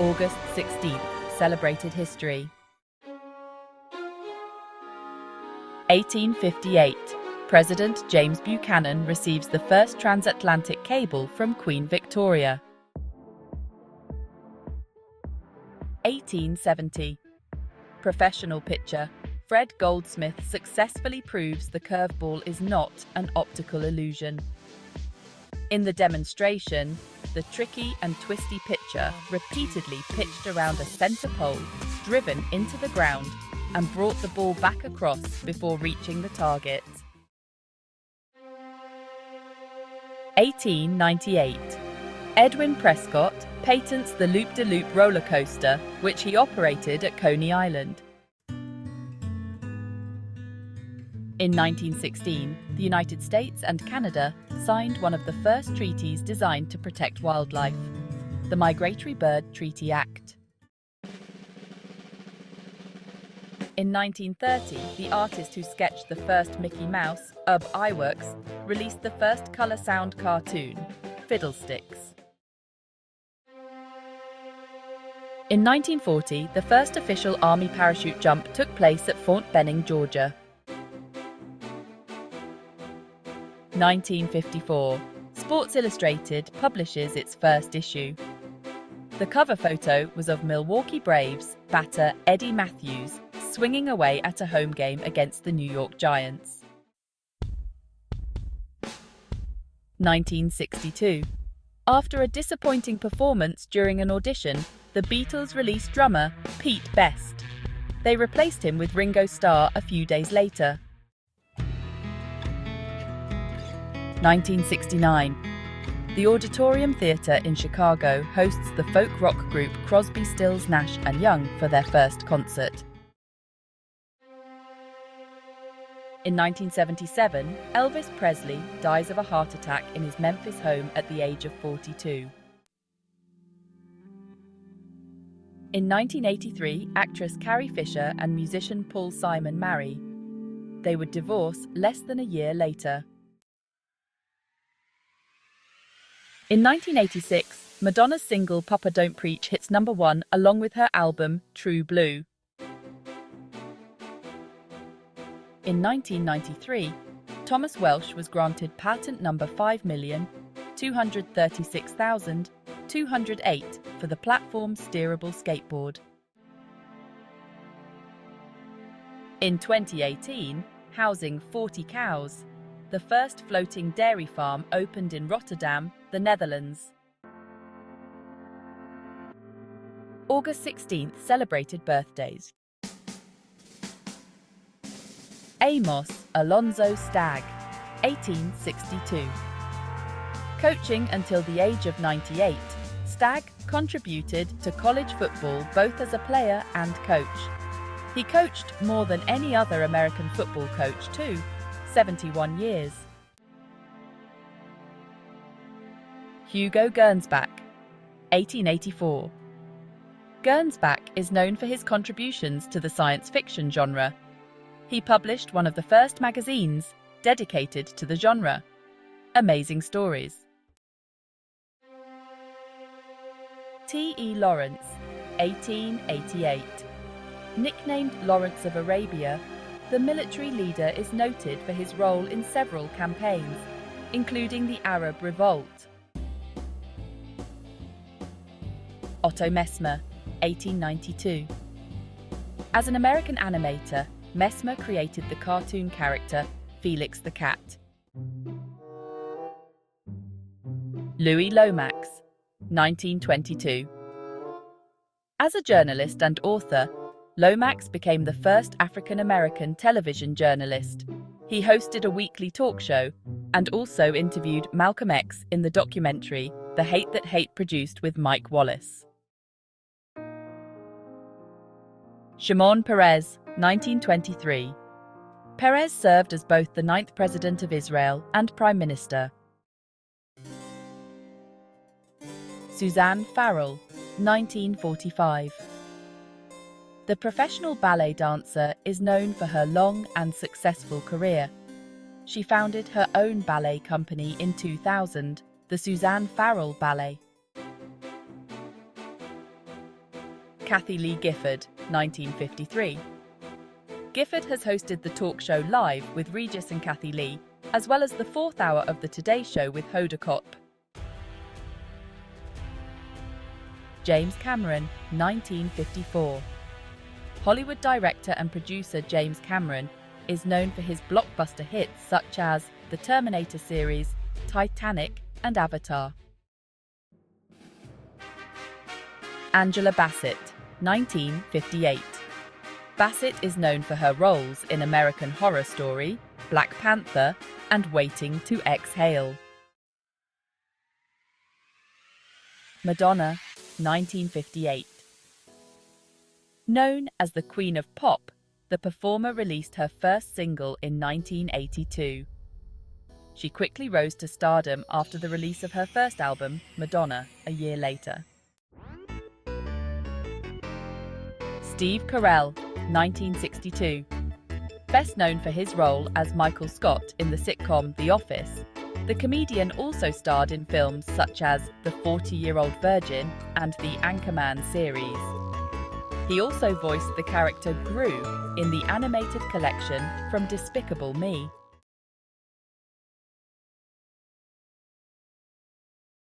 August 16th, celebrated history. 1858, President James Buchanan receives the first transatlantic cable from Queen Victoria. 1870, professional pitcher Fred Goldsmith successfully proves the curveball is not an optical illusion. In the demonstration, the tricky and twisty pitcher repeatedly pitched around a center pole, driven into the ground, and brought the ball back across before reaching the target. 1898. Edwin Prescott patents the loop-de-loop roller coaster, which he operated at Coney Island. In 1916, the United States and Canada signed one of the first treaties designed to protect wildlife, the Migratory Bird Treaty Act. In 1930, the artist who sketched the first Mickey Mouse, Iwerks, released the first color-sound cartoon, Fiddlesticks. In 1940, the first official Army parachute jump took place at Fort Benning, Georgia. 1954, Sports Illustrated publishes its first issue. The cover photo was of Milwaukee Braves batter Eddie Matthews swinging away at a home game against the New York Giants. 1962, after a disappointing performance during an audition, the Beatles released drummer Pete Best. They replaced him with Ringo Starr a few days later. 1969. The Auditorium Theatre in Chicago hosts the folk rock group Crosby, Stills, Nash & Young for their first concert. In 1977, Elvis Presley dies of a heart attack in his Memphis home at the age of 42. In 1983, actress Carrie Fisher and musician Paul Simon marry. They would divorce less than a year later. In 1986, Madonna's single Papa Don't Preach hits #1 along with her album True Blue. In 1993, Thomas Welsh was granted patent number 5,236,208 for the platform steerable skateboard. In 2018, housing 40 cows, the first floating dairy farm opened in Rotterdam, the Netherlands. August 16th, celebrated birthdays. Amos Alonzo Stagg, 1862. Coaching until the age of 98, Stagg contributed to college football both as a player and coach. He coached more than any other American football coach too, 71 years. Hugo Gernsback, 1884. Gernsback is known for his contributions to the science fiction genre. He published one of the first magazines dedicated to the genre, Amazing Stories. T.E. Lawrence, 1888. Nicknamed Lawrence of Arabia, the military leader is noted for his role in several campaigns, including the Arab Revolt. Otto Messmer, 1892. As an American animator, Messmer created the cartoon character Felix the Cat. Louis Lomax, 1922. As a journalist and author, Lomax became the first African-American television journalist. He hosted a weekly talk show and also interviewed Malcolm X in the documentary The Hate That Hate produced with Mike Wallace. Shimon Peres, 1923. Peres served as both the 9th President of Israel and Prime Minister. Suzanne Farrell, 1945. The professional ballet dancer is known for her long and successful career. She founded her own ballet company in 2000, the Suzanne Farrell Ballet. Kathie Lee Gifford, 1953. Gifford has hosted the talk show Live with Regis and Kathie Lee, as well as the fourth hour of The Today Show with Hoda Kotb. James Cameron, 1954. Hollywood director and producer James Cameron is known for his blockbuster hits such as the Terminator series, Titanic, and Avatar. Angela Bassett, 1958. Bassett is known for her roles in American Horror Story, Black Panther, and Waiting to Exhale. Madonna, 1958. Known as the Queen of Pop, the performer released her first single in 1982. She quickly rose to stardom after the release of her first album, Madonna, a year later. Steve Carell, 1962. Best known for his role as Michael Scott in the sitcom The Office, the comedian also starred in films such as The 40-Year-Old Virgin and the Anchorman series. He also voiced the character Gru in the animated collection from Despicable Me.